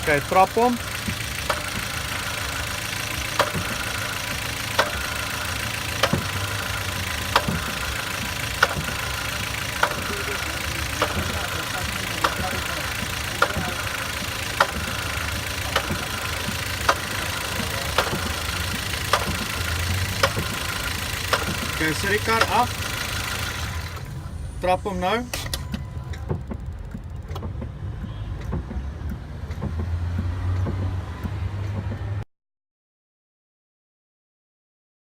Okay, trap hom. Okay, sit die kar af. Trap hom nou.